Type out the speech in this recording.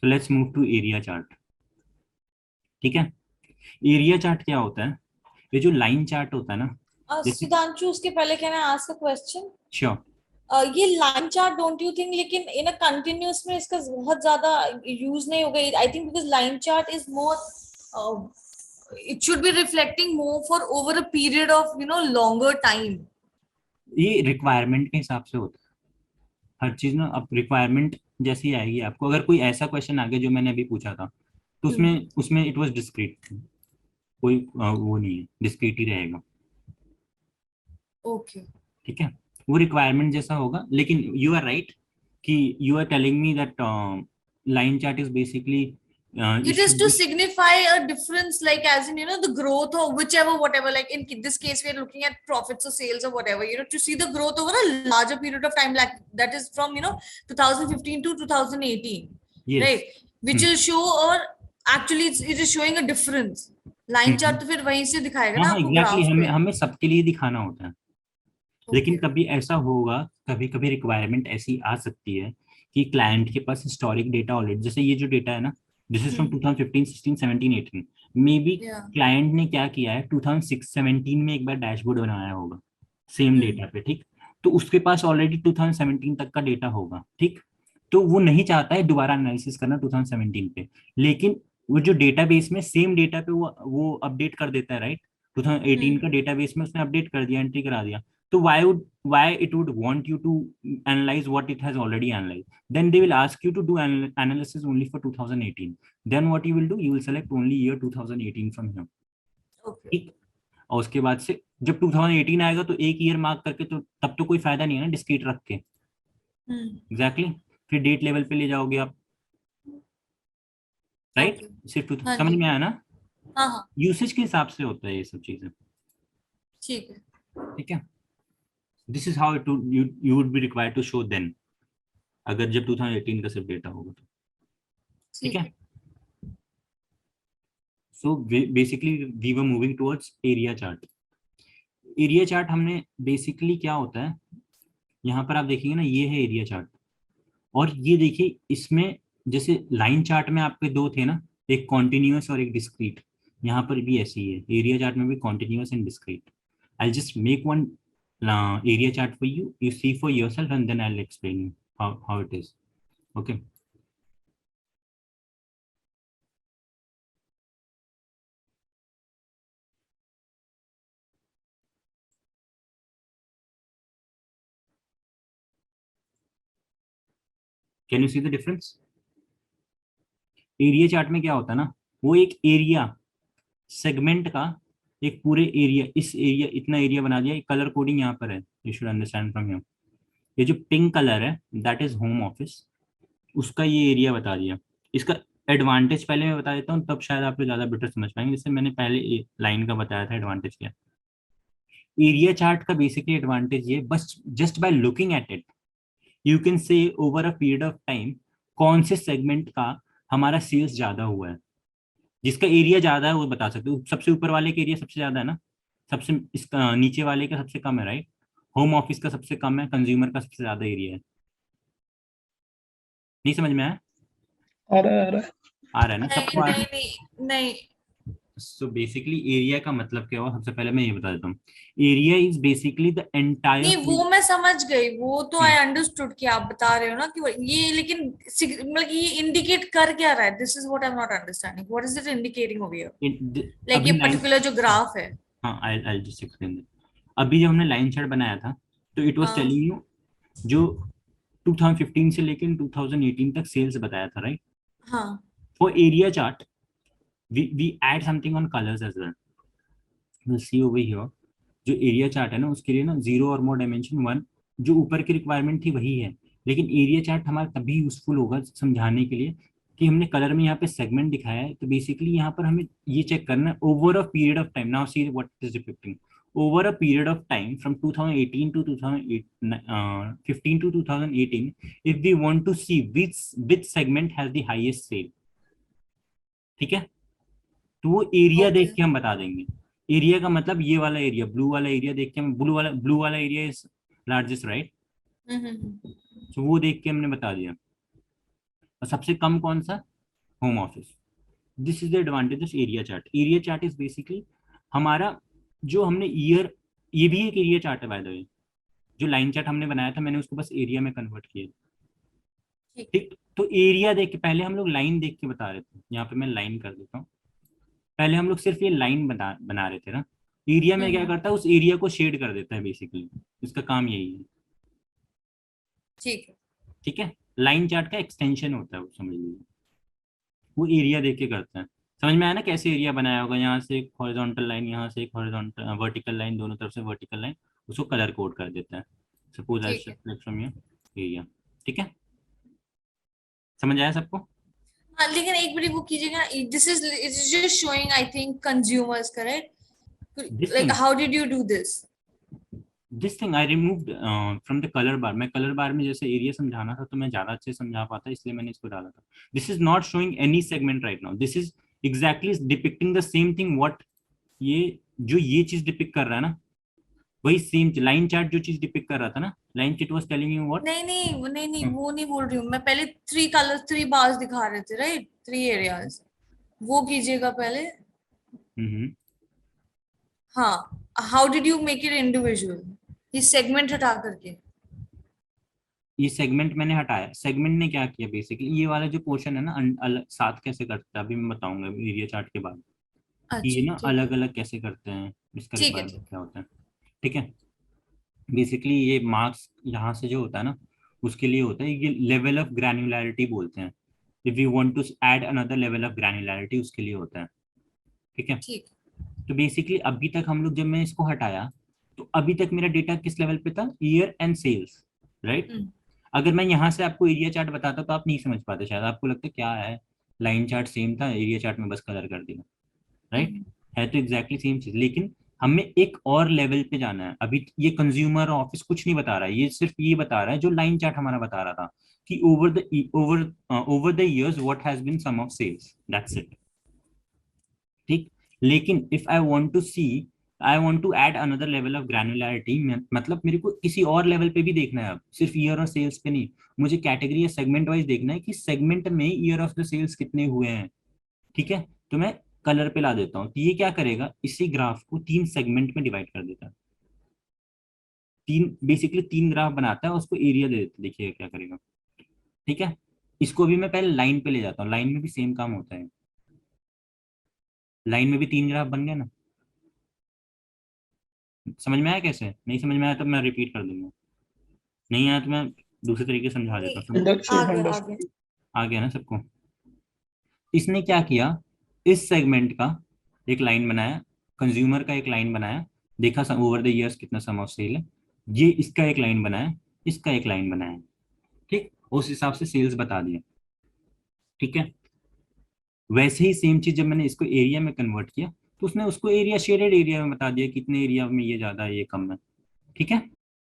So let's move to area chart. ठीक है, area chart क्या होता है? ये जो लाइन चार्ट होता है ना, जैसे, सुधांशु, उसके पहले can I ask a question? Sure. ये line chart don't you think, लेकिन इन अ कंटिन्यूअस में इसका बहुत ज्यादा यूज नहीं होगा? I think because line chart is more, it should be reflecting more for over a period of longer time. ये requirement के हिसाब से होता है हर चीज ना। अब रिक्वायरमेंट जैसी आएगी आपको, अगर कोई ऐसा क्वेश्चन आ गया जो मैंने अभी पूछा था, तो हम्म. उसमें उसमें इट वाज डिस्क्रीट, कोई वो नहीं है, डिस्क्रीट ही रहेगा। Okay. ठीक है, वो रिक्वायरमेंट जैसा होगा। लेकिन यू आर राइट कि you are telling me that line chart is basically it It is should to be. signify a difference, like as in the growth or whichever, whatever. Like in this case, we are looking at profits or sales or whatever. To see the growth over a larger period of time, like that is from 2015 to 2018, yes. right? Which will show, or actually it is showing a difference. Line chart तो फिर वहीं से दिखाएगा हाँ ना हाँ आपको exactly, graph हमें पे. हमें सबके लिए दिखाना होता है। लेकिन Okay. कभी ऐसा होगा, कभी कभी रिक्वायरमेंट ऐसी आ सकती है कि क्लाइंट के पास हिस्टोरिक डेटा ऑलरेडी, जैसे ये जो डेटा है ना, this is from Hmm. 2015 16 17 18, may be Yeah. Client ने क्या किया है 2006 17 में एक बार डैशबोर्ड बनाया होगा सेम Hmm. डेटा पे, ठीक। तो उसके पास ऑलरेडी 2017 तक का डेटा होगा, ठीक। तो वो नहीं चाहता है दोबारा एनालिसिस करना 2017 पे, लेकिन वो जो डेटाबेस में सेम डेटा पे वो अपडेट कर देता है, राइट। 2018 Hmm. का डेटाबेस में उसने अपडेट कर दिया, एंट्री करा दिया। तो why it would want you to analyze what it has already analyzed? Then they will ask you to do analysis only for 2018. Then what you will do, you will select only year 2018 from here, Okay. ठीक। और उसके बाद से जब 2018 आएगा तो एक year mark करके, तो तब तो कोई फायदा नहीं है ना डिस्क्रीट रख के। Hmm. Exactly exactly। फिर डेट लेवल पे ले जाओगे आप, राइट। Okay. सिर्फ हाँ समझ जी. में आया ना? हाँ हाँ. यूसेज के हिसाब से होता है ये सब चीजें, ठीक है. ठीक है। This is how it you would be required to show then, अगर जब 2018 का सिर्फ डेटा होगा तो, ठीक ठीक है। है. So basically we were moving towards area chart. Area chart हमने बेसिकली क्या होता है, यहाँ पर आप देखेंगे ना, ये है एरिया चार्ट। और ये देखिए इसमें, जैसे लाइन चार्ट में आपके दो थे ना, एक कॉन्टिन्यूअस और एक डिस्क्रीट, यहाँ पर भी ऐसे ही है, एरिया चार्ट में भी continuous and discrete. I just make one area chart for you, you see for yourself and then I will explain you how it is. Okay, can you see the difference? Area chart में क्या होता है ना, वो एक area segment का, एक पूरे एरिया, इस एरिया इतना एरिया बना दिया। कलर कोडिंग यहाँ पर है, you should understand from here. ये जो पिंक कलर है दैट इज होम ऑफिस, उसका ये एरिया बता दिया। इसका एडवांटेज पहले मैं बता देता हूँ, तब शायद आप लोग ज्यादा बेटर समझ पाएंगे। जैसे मैंने पहले लाइन का बताया था एडवांटेज क्या। एरिया चार्ट का बेसिकली एडवांटेज ये, बस just by looking at it you can say over a period of time कौन से सेगमेंट का हमारा सेल्स ज्यादा हुआ है। जिसका एरिया ज्यादा है वो बता सकते हो। सबसे ऊपर वाले का एरिया सबसे ज्यादा है ना, सबसे इसका नीचे वाले का सबसे कम है, राइट। होम ऑफिस का सबसे कम है, कंज्यूमर का सबसे ज्यादा एरिया है। नहीं समझ में आया? आ रहा है, आ रहा है। आ रहा है ना सबको? नहीं आ रहा नहीं है। नहीं नहीं. सो बेसिकली एरिया का मतलब क्या हुआ, सबसे पहले मैं ये बता देता हूँ। एरिया इज बेसिकली द नहीं, एंटायर। वो मैं समझ गई, वो तो आई अंडरस्टूड कि आप बता रहे हो ना कि ये, लेकिन मतलब ये इंडिकेट कर क्या रहा है? This is what I am not understanding. What is it indicating over here? Like अभी ये लाइन, पर्टिकुलर जो ग्राफ है. हाँ आई जस्ट एक्सप्लेन दैट। अभी जब हमने लाइन चार्ट बनाया था, तो इट वाज हाँ. टेलिंग यू जो 2015 से लेकर 2018 तक सेल्स बताया था, राइट। हाँ. For area chart we add something on colours as well, will see over here. जो एरिया चार्ट है ना, उसके लिए ना जीरो और मोर डायमेंशन वन, जो ऊपर की रिक्वायरमेंट थी वही है। लेकिन एरिया चार्ट हमारा तभी यूजफुल होगा समझाने के लिए कि हमने कलर में यहाँ पे सेगमेंट दिखाया है। तो बेसिकली यहाँ पर हमें ये चेक करना है over a period of time. Now see what is depicting over a period of time from 2018 to 2015 to 2018, if we want to see which segment has the highest sale, ठीक है। तो वो एरिया ओके. देख के हम बता देंगे। Area का मतलब ये वाला एरिया, ब्लू वाला एरिया देख के हम, ब्लू वाला एरिया इज लार्जेस्ट, राइट। हम्म. तो वो देख के हमने बता दिया। और सबसे कम कौन सा, home office. This is the advantage of area chart. Area chart is basically हमारा जो हमने ईयर, ये भी एक एरिया चार्ट है बाय द वे। जो लाइन चार्ट हमने बनाया था मैंने उसको बस एरिया में कन्वर्ट किया। ठीक। ठीक, तो एरिया देख के, पहले हम लोग लाइन देख के बता रहे थे, यहाँ पे मैं लाइन कर देता हूँ। पहले हम लोग सिर्फ ये लाइन बना रहे थे ना। एरिया में क्या हम्म। करता है, उस एरिया को शेड कर देता है बेसिकली, इसका काम यही है। ठीक है। ठीक है, लाइन चार्ट का एक्सटेंशन होता है वो, समझ लीजिए। वो एरिया देख के करते हैं। समझ में आया ना कैसे एरिया बनाया होगा, यहाँ से एक हॉरिजॉन्टल लाइन, यहाँ से एक हॉरिजॉन्टल वर्टिकल लाइन, दोनों तरफ से वर्टिकल लाइन, उसको कलर कोड कर देता है। सपोज आई ठीक है। Select from your area. ठीक है, समझ आया सबको? हाँ, लेकिन एक बार वो कीजिएगा, this is it is just showing I think consumers, correct? This like thing, how did you do this? This thing I removed from the colour bar. मैं कलर बार में जैसे एरिया समझाना था तो मैं ज्यादा अच्छे समझा पाता, इसलिए मैंने इसको डाला था। This is not showing any segment right now, this is exactly depicting the same thing what ये जो ये चीज डिपिक्ट कर रहा है ना, वही सेम लाइन चार्ट जो चीज डिपिक्ट कर रहा था ना, line chart was telling you what. नहीं नहीं नहीं नहीं, वो नहीं बोल रही हूँ मैं। पहले 3 कलर्स 3 बार्स दिखा रहे थे, राइट? 3 एरियाज, वो कीजिएगा पहले। हम्म, हाँ, how did you make it individual? ये सेगमेंट हटा करके। ये सेगमेंट मैंने हटाया। सेगमेंट ने क्या किया बेसिकली, ये वाला जो पोर्शन है ना अलग साथ कैसे करते हैं अभी मैं बताऊंगा एरिया चार्ट के बाद। ये अच्छा ना ठीक है। अलग अलग कैसे करते हैं, इसका ठीक है। रिक्वायरमेंट ठीक क्या होता है। ठीक है, बेसिकली ये मार्क्स यहाँ से जो होता है ना, उसके लिए होता है। ये लेवल ऑफ ग्रैन्युलैरिटी बोलते हैं। If you want to add another level of granularity, उसके लिए होता है। ठीक है, ठीक। तो बेसिकली अभी तक हम लोग, जब मैं इसको हटाया तो अभी तक मेरा डेटा किस लेवल पे था, ईयर एंड सेल्स, राइट। हम्म। अगर मैं यहाँ से आपको एरिया चार्ट बताता तो आप नहीं समझ पाते, शायद आपको लगता क्या है, लाइन चार्ट सेम था, एरिया चार्ट में बस कलर कर दिया, राइट। हम्म। है तो एग्जैक्टली सेम चीज, लेकिन हमें एक और लेवल पे जाना है। अभी ये कंज्यूमर ऑफिस कुछ नहीं बता रहा है, ये सिर्फ ये बता रहा है जो लाइन चार्ट हमारा बता रहा था कि over the years what has been sum of sales, that's it. ठीक, लेकिन if I want to see, I want to add another level of granularity, मतलब मेरे को किसी और लेवल पे भी देखना है, अब सिर्फ ईयर और सेल्स पे नहीं, मुझे कैटेगरी या सेगमेंट वाइज देखना है कि सेगमेंट में ईयर ऑफ द सेल्स कितने हुए हैं। ठीक है, तो मैं कलर पे ला देता हूँ, तो ये क्या करेगा, इसी ग्राफ को 3 सेगमेंट में डिवाइड कर देता है। बेसिकली 3 ग्राफ बनाता है, उसको एरिया दे देता है, देखिएगा क्या करेगा। ठीक है, इसको भी मैं पहले लाइन पे ले जाता हूँ, लाइन में भी सेम काम होता है। लाइन में भी 3 ग्राफ बन गया ना। समझ में आया कैसे? नहीं समझ में आया तो मैं रिपीट कर दूंगा, नहीं आया तो मैं दूसरे तरीके से समझा देता हूँ। नहीं, अंडरस्टूड आ गया आ गया। अंडरस्टूड। आ गया ना सबको? इसने क्या किया, इस सेगमेंट का एक लाइन बनाया, कंज्यूमर का एक लाइन बनाया, देखा ओवर द इयर्स कितना सम ऑफ सेल है, ये इसका एक लाइन बनाया, इसका एक लाइन बनाया। ठीक, उस हिसाब से सेल्स बता दिया। ठीक है, वैसे ही सेम चीज जब मैंने इसको एरिया में कन्वर्ट किया तो उसने उसको एरिया शेडेड एरिया में बता दिया, कितने एरिया में ये ज्यादा है ये कम है। ठीक है,